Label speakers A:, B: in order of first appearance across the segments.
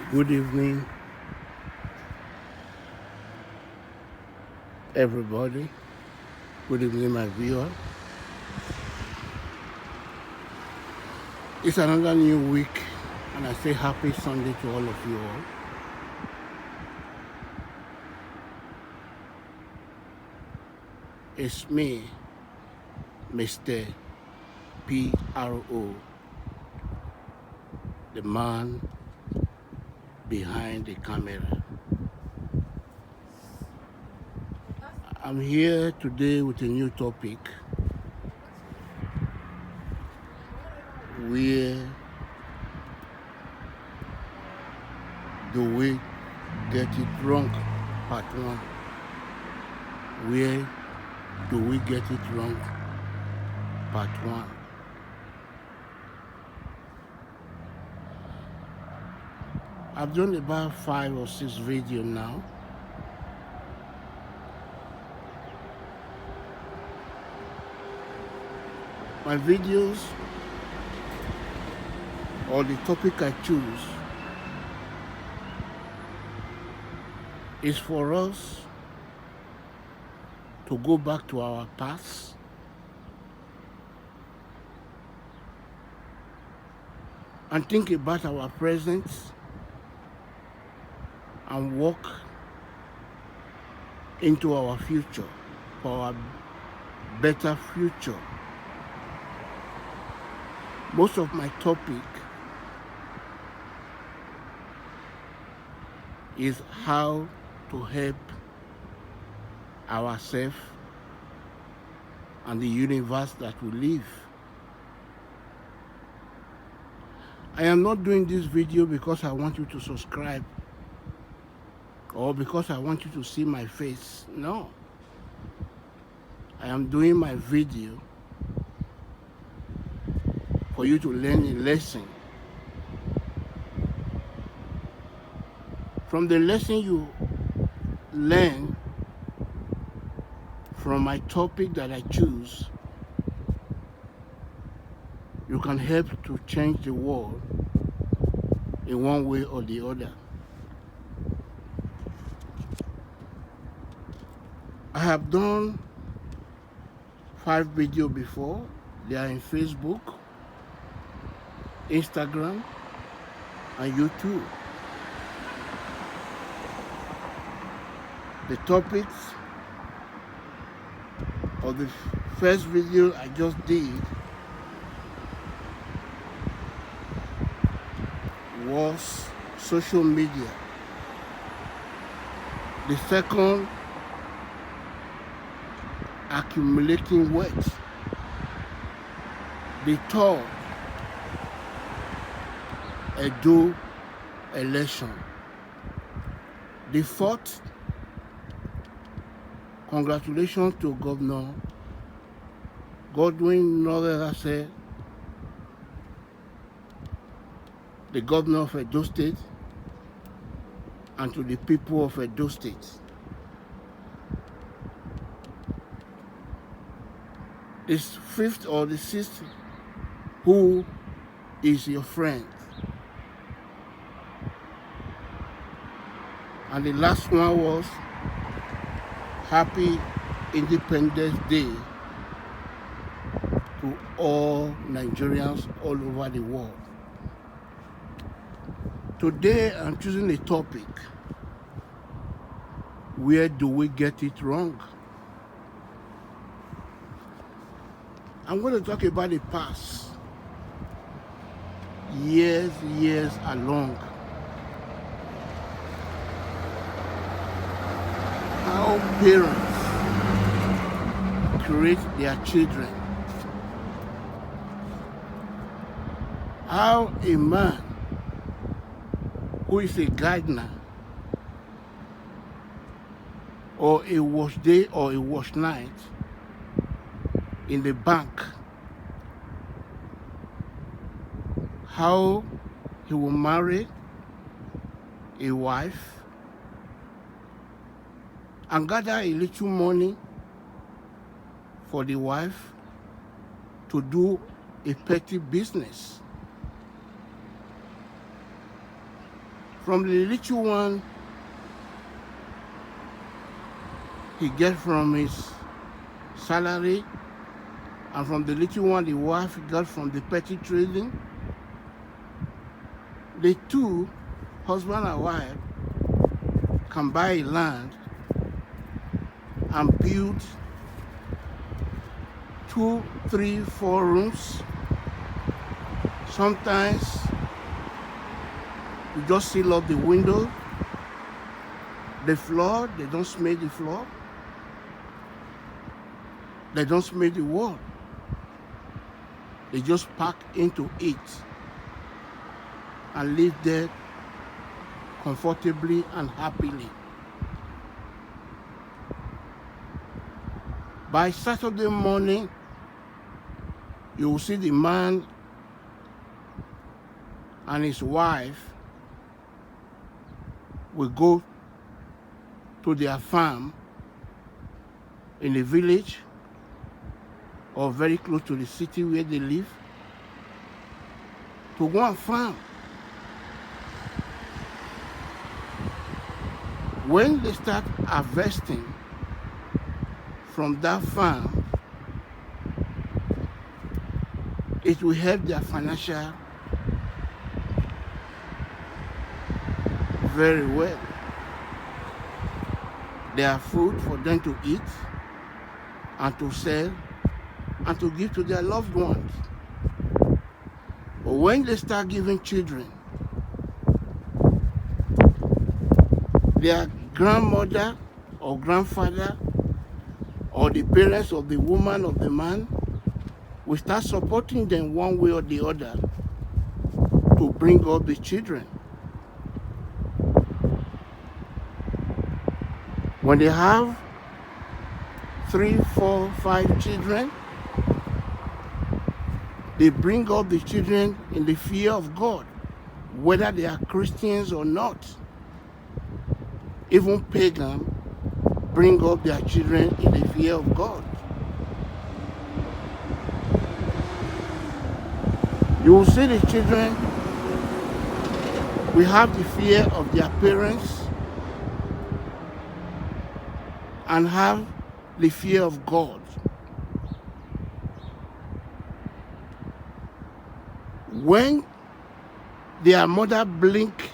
A: Good evening, everybody. Good evening, my viewer. It's another new week, and I say happy Sunday to all of you all. It's me, Mr. PRO, the man behind the camera. I'm here today with a new topic where do we get it wrong? Part 1. Where do we get it wrong? Part 1. I've done about 5 or 6 videos now. My videos or the topic I choose is for us to go back to our past and think about our present and walk into our future for our better future. Most of my topic is how to help ourselves and the universe that we live. I am not doing this video because I want you to subscribe or because I want you to see my face. No. I am doing my video for you to learn a lesson. From the lesson you learn from my topic that I choose, you can help to change the world in one way or the other. I have done 5 videos before. They are in Facebook, Instagram, and YouTube. The topics of the first video I just did was social media. The second, accumulating wealth. The third, Edo election. The fourth, congratulations to Governor Godwin Norerase, the governor of Edo State, and to the people of Edo State. This fifth or the sixth, who is your friend? And the last one was Happy Independence Day to all Nigerians all over the world. Today I'm choosing a topic, where do we get it wrong? I'm going to talk about the past, years along. How parents create their children. How a man who is a gardener or a wash day or a wash night in the bank, how he will marry a wife and gather a little money for the wife to do a petty business. From the little one he gets from his salary, and from the little one the wife got from the petty trading, the two, husband and wife, can buy land and build 2, 3, 4 rooms. Sometimes you just seal up the window, the floor, they don't smell the floor, they don't smell the wall. They just pack into it and live there comfortably and happily. By Saturday morning, you will see the man and his wife will go to their farm in the village or very close to the city where they live to go and farm. When they start harvesting from that farm, it will help their financial very well. There are food for them to eat and to sell and to give to their loved ones. But when they start giving children, their grandmother or grandfather or the parents of the woman or the man will start supporting them one way or the other to bring up the children. When they have 3, 4, 5 children, they bring up the children in the fear of God, whether they are Christians or not. Even pagans bring up their children in the fear of God. You will see the children will have the fear of their parents and have the fear of God. When their mother blink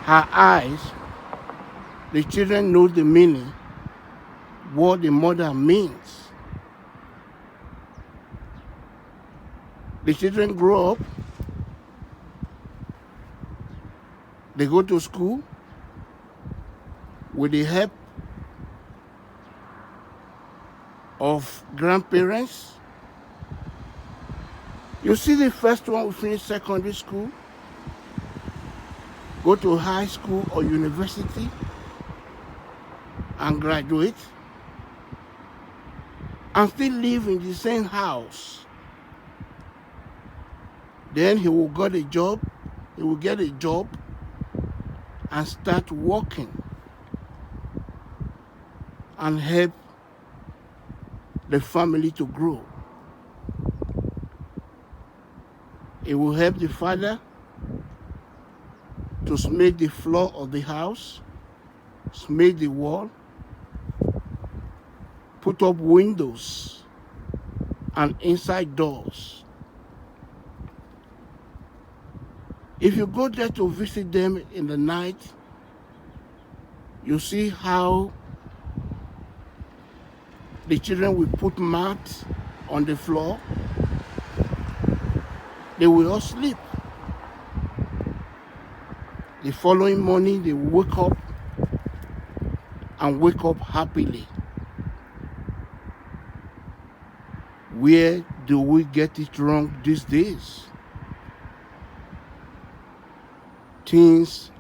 A: her eyes, the children know the meaning, what the mother means. The children grow up, they go to school with the help of grandparents. You see the first one will finish secondary school, go to high school or university and graduate and still live in the same house. Then he will get a job, and start working and help the family to grow. It will help the father to smooth the floor of the house, smooth the wall, put up windows and inside doors. If you go there to visit them in the night, you see how the children will put mats on the floor. They will all sleep. The following morning, they wake up and wake up happily. Where do we get it wrong these days? Things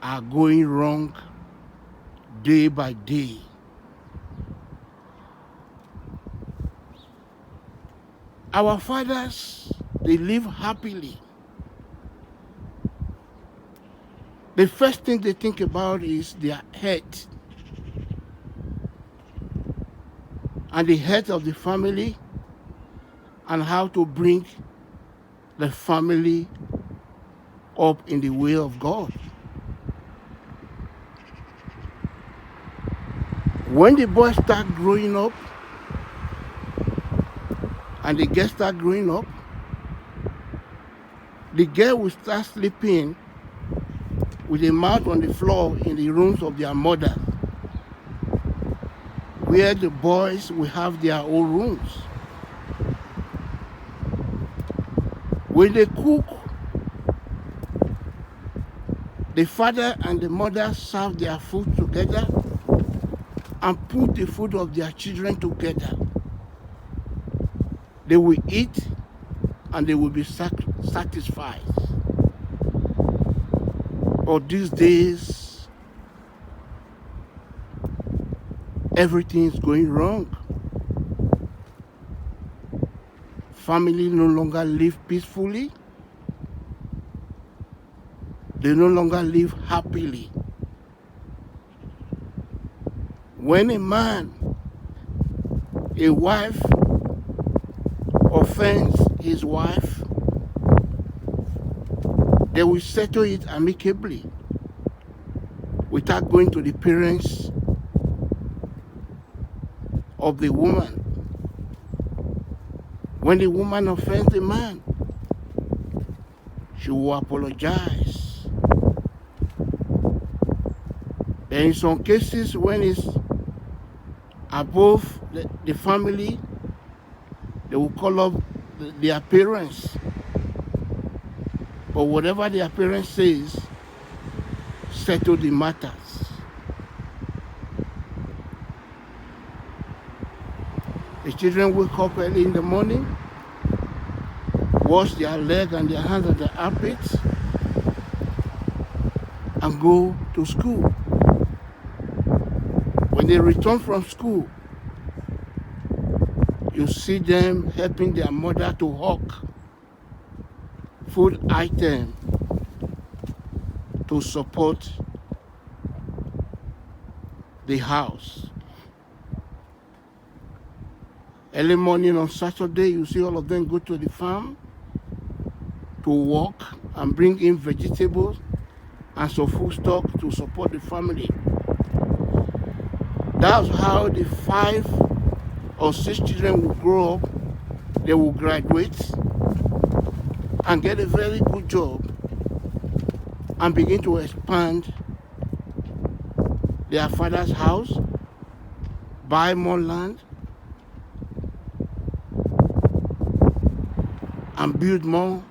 A: are going wrong day by day. Our fathers, they live happily. The first thing they think about is their health and the health of the family and how to bring the family up in the way of God. When the boys start growing up and the girls start growing up, the girl will start sleeping with a mouth on the floor in the rooms of their mother, where the boys will have their own rooms. When they cook, the father and the mother serve their food together and put the food of their children together. They will eat and they will be satisfied. But these days, everything is going wrong. Family no longer live peacefully. They no longer live happily. When a man, a wife, offends his wife, they will settle it amicably without going to the parents of the woman. When the woman offends the man, she will apologize. And in some cases, when it's above the family, they will call up their parents. But whatever their parents says, settle the matters. The children wake up early in the morning, wash their legs and their hands and their armpits, and go to school. When they return from school, you see them helping their mother to hawk food items to support the house. Early morning on Saturday, you see all of them go to the farm to work and bring in vegetables and some food stock to support the family. That's how the 5 or 6 children will grow up. They will graduate and get a very good job and begin to expand their father's house, buy more land, and build more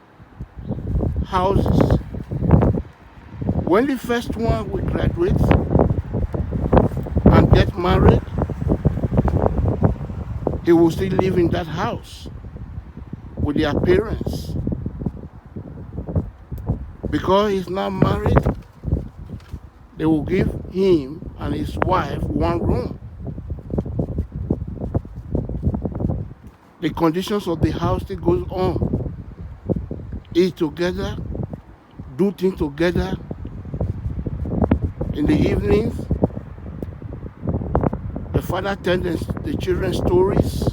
A: houses. When the first one will graduate and get married, he will still live in that house with their parents. Because he's now married, they will give him and his wife one room. The conditions of the house still goes on. Eat together, do things together. In the evenings, the father tells the children stories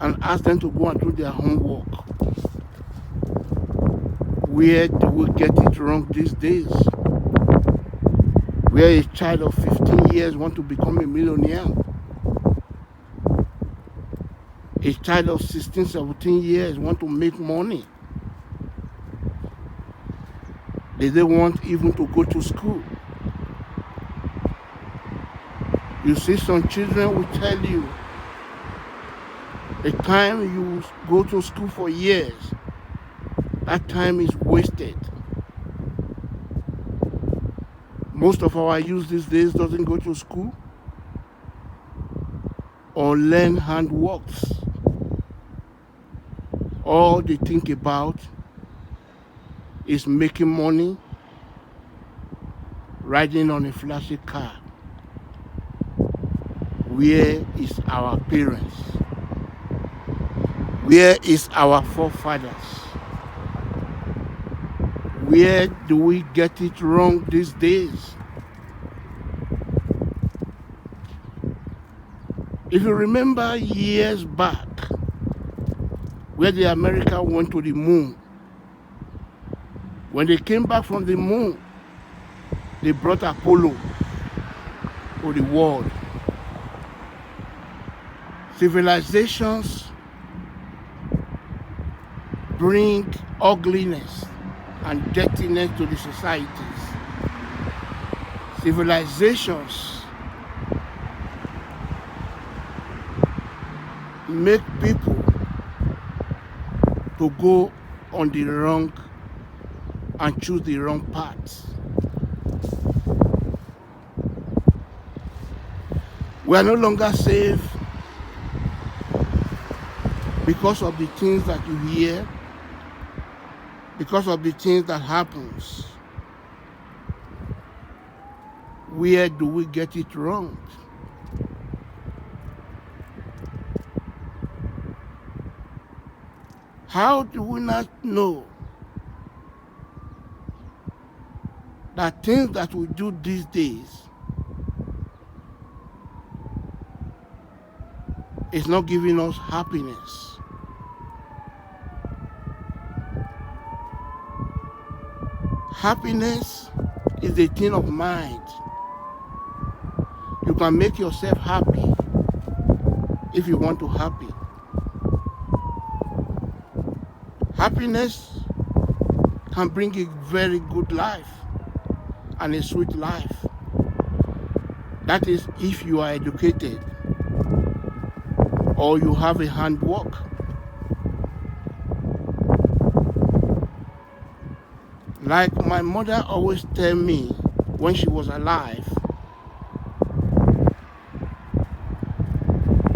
A: and asks them to go and do their homework. Where do we get it wrong these days? Where a child of 15 years wants to become a millionaire. A child of 16, 17 years wants to make money. They don't want even to go to school. You see, some children will tell you the time you go to school for years, that time is wasted. Most of our youth these days doesn't go to school or learn handworks. All they think about is making money, riding on a flashy car. Where is our parents? Where is our forefathers? Where do we get it wrong these days? If you remember years back, where the America went to the moon, When they came back from the moon, they brought Apollo to the world. Civilizations bring ugliness and dirtiness to the societies. Civilizations make people to go on the wrong and choose the wrong path. We are no longer safe because of the things that you hear, because of the things that happens. Where do we get it wrong? How do we not know that things that we do these days is not giving us happiness? Happiness is a thing of mind. You can make yourself happy if you want to happy. Happiness can bring a very good life and a sweet life. That is if you are educated or you have a handwork. Like my mother always tell me when she was alive,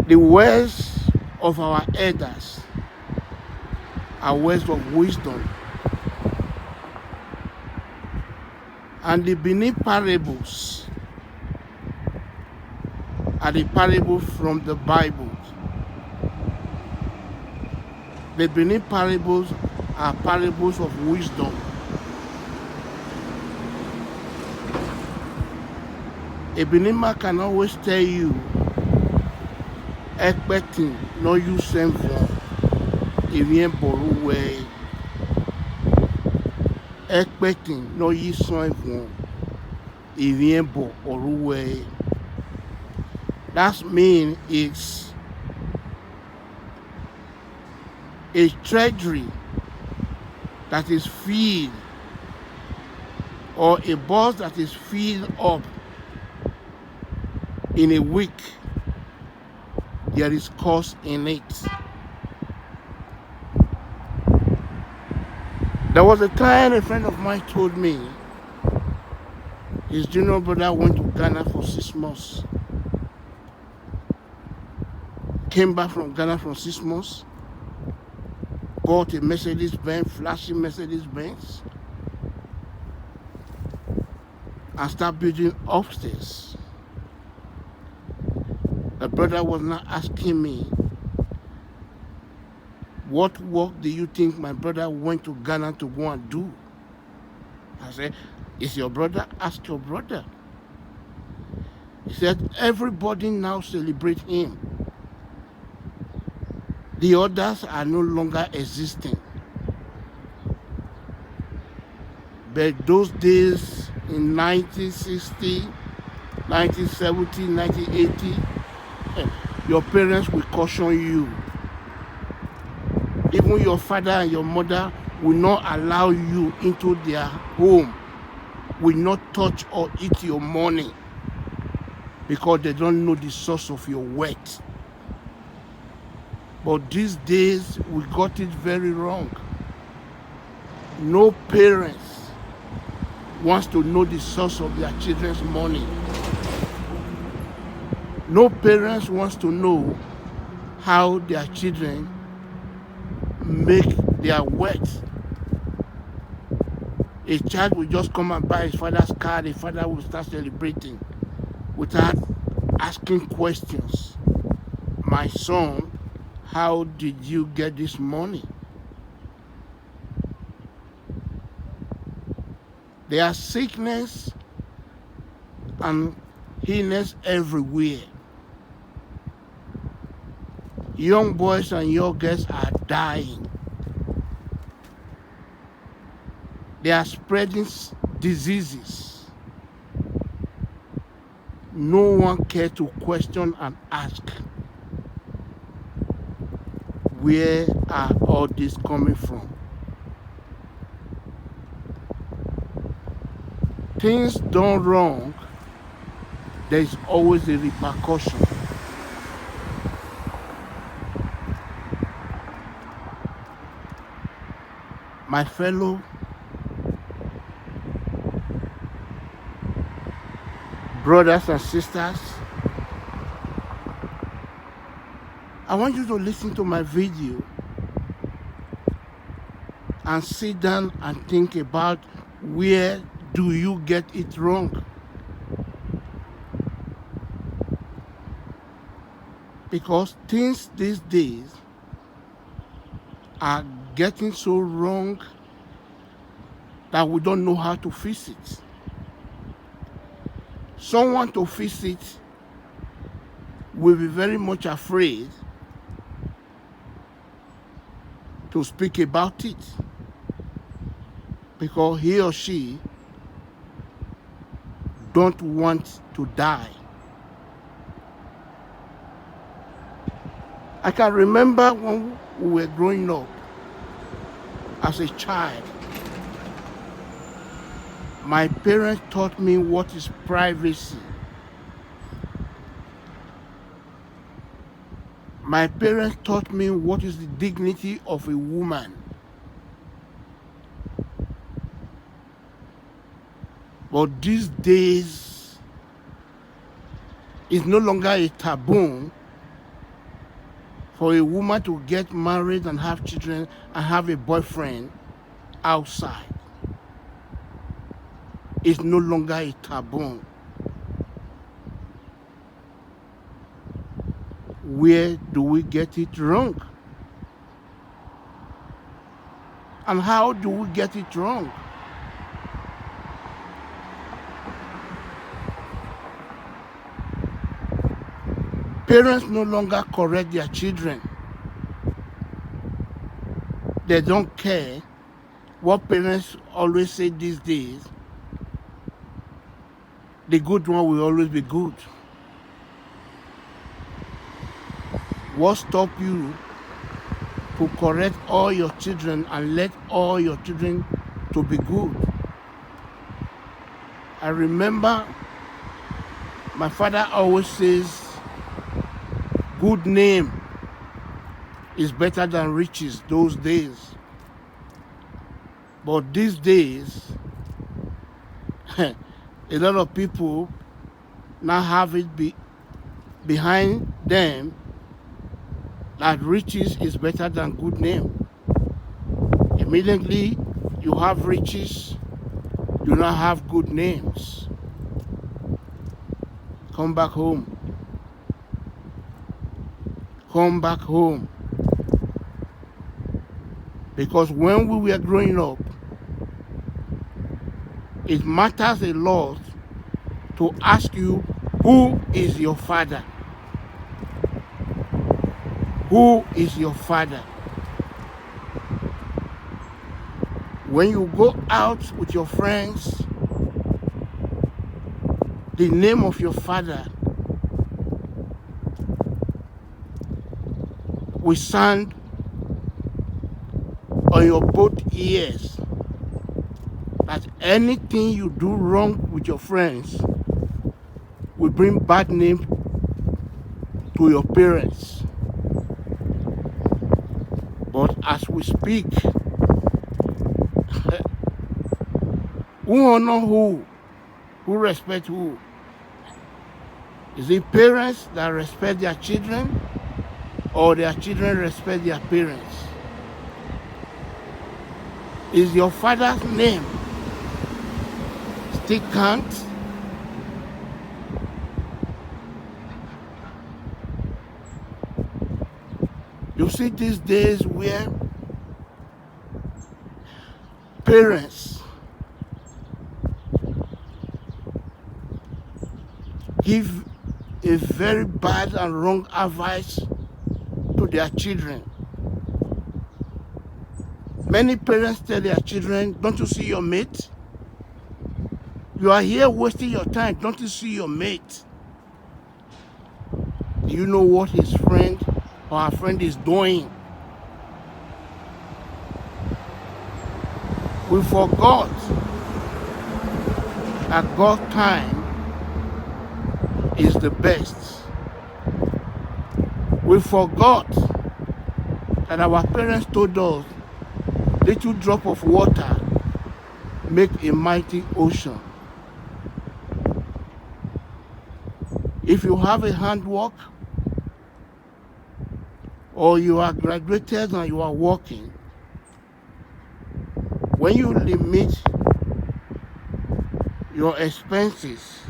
A: the words of our elders are words of wisdom. And the Benin parables are the parables from the Bible. The Benin parables are parables of wisdom. A Benima can always tell you, expecting no use same for even boru way. Expecting no use same for even boru way. That means it's a treasury that is filled, or a box that is filled up in a week. There is cost in it. There was a time a friend of mine told me his junior brother went to Ghana for 6 months. Came back from Ghana for 6 months, bought a Mercedes-Benz, flashy Mercedes-Benz, and started building upstairs. The brother was not asking me, what work do you think my brother went to Ghana to go and do? I said, is your brother? Ask your brother. He said, everybody now celebrate him. The others are no longer existing. But those days in 1960, 1970, 1980, your parents will caution you. Even your father and your mother will not allow you into their home, will not touch or eat your money, because they don't know the source of your wealth. But these days, we got it very wrong. No parents wants to know the source of their children's money. No parents wants to know how their children make their wealth. A child will just come and buy his father's car, the father will start celebrating without asking questions. My son, how did you get this money? There are sickness and illness everywhere. Young boys and young girls are dying. They are spreading diseases. No one cares to question and ask, where are all this coming from? Things done wrong, there is always a repercussion. My fellow brothers and sisters, I want you to listen to my video and sit down and think about, where do you get it wrong? Because things these days are getting so wrong that we don't know how to fix it. Someone to fix it will be very much afraid to speak about it, because he or she don't want to die. I can remember when we were growing up as a child, my parents taught me what is privacy. My parents taught me what is the dignity of a woman. But these days, it's no longer a taboo for a woman to get married and have children and have a boyfriend outside. It's no longer a taboo. Where do we get it wrong? And how do we get it wrong? Parents no longer correct their children. They don't care. What parents always say these days, the good one will always be good. What stops you to correct all your children and let all your children to be good? I remember my father always says, good name is better than riches those days. But these days, a lot of people now have it behind them that riches is better than good name. Immediately you have riches, you not have good names. Come back home. Come back home. Because when we were growing up, it matters a lot to ask you, who is your father? Who is your father? When you go out with your friends, the name of your father will sound on your both ears. That anything you do wrong with your friends will bring bad name to your parents. But as we speak, who honor who? Who respect who? Is it parents that respect their children, or their children respect their parents? Is your father's name still count? You see these days where parents give a very bad and wrong advice to their children. Many parents tell their children, don't you see your mate? You are here wasting your time. Don't you see your mate? Do you know what his friend or her friend is doing? We forgot that God's time is the best. We forgot that our parents told us little drop of water make a mighty ocean. If you have a handwork or you are graduated and you are working, when you limit your expenses,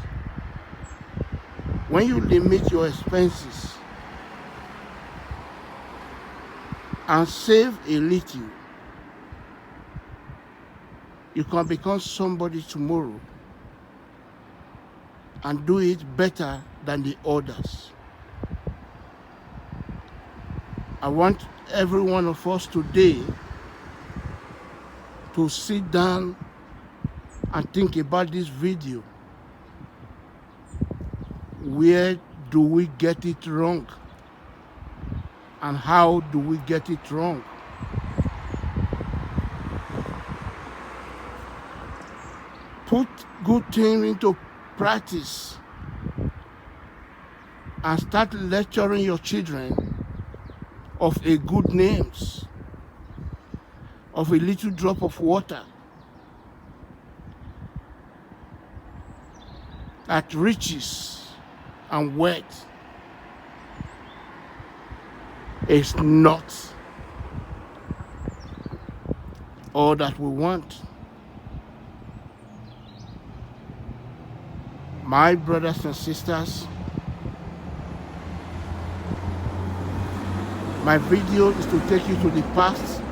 A: and save a little, you can become somebody tomorrow and do it better than the others. I want every one of us today to sit down and think about this video. Where do we get it wrong? And how do we get it wrong? Put good things into practice and start lecturing your children of a good names, of a little drop of water, that riches and wealth is not all that we want. My brothers and sisters, my video is to take you to the past,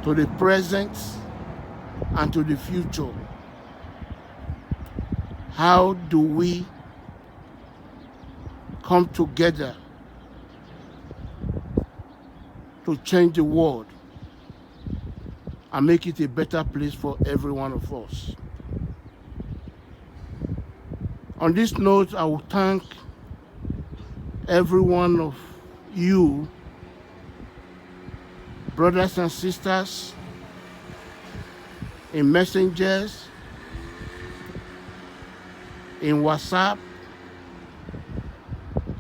A: to the present, and to the future. How do we come together to change the world and make it a better place for every one of us? On this note, I will thank every one of you, brothers and sisters, in messengers, in WhatsApp,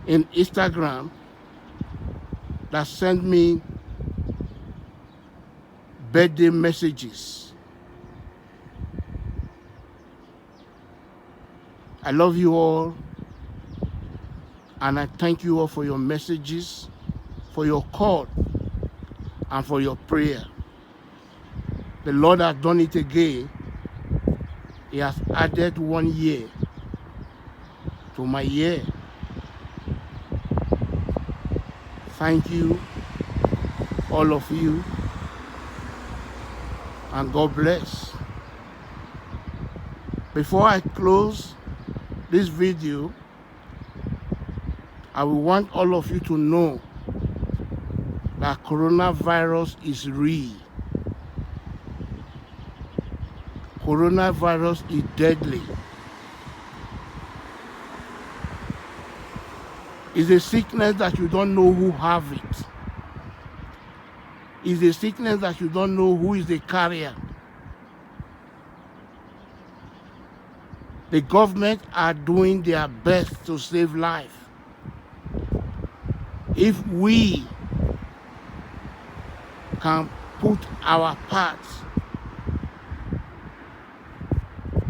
A: in Instagram, that send me birthday messages. I love you all, and I thank you all for your messages, for your call, and for your prayer. The Lord has done it again. He has added 1 year to my year. Thank you, all of you, and God bless. Before I close this video, I will want all of you to know that coronavirus is real. Coronavirus is deadly. It's a sickness that you don't know who have it. It's a sickness that you don't know who is the carrier. The government are doing their best to save life. If we can put our parts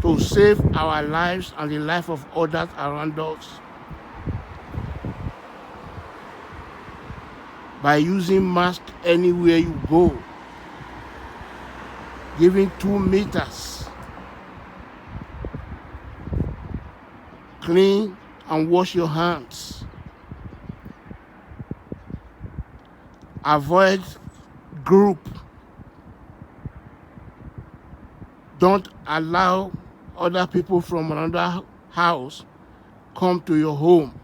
A: to save our lives and the life of others around us, by using mask anywhere you go, giving 2 meters, clean and wash your hands, avoid group, don't allow other people from another house come to your home.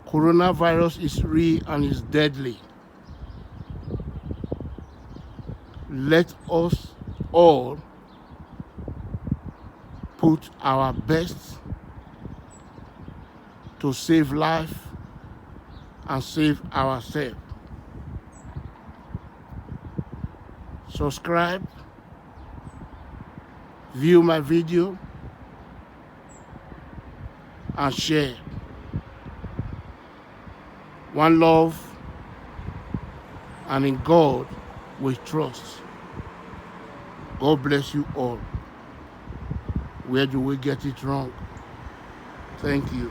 A: Coronavirus is real and is deadly. Let us all put our best to save life and save ourselves. Subscribe, view my video, and share. One love, and in God we trust. God bless you all. Where do we get it wrong? Thank you.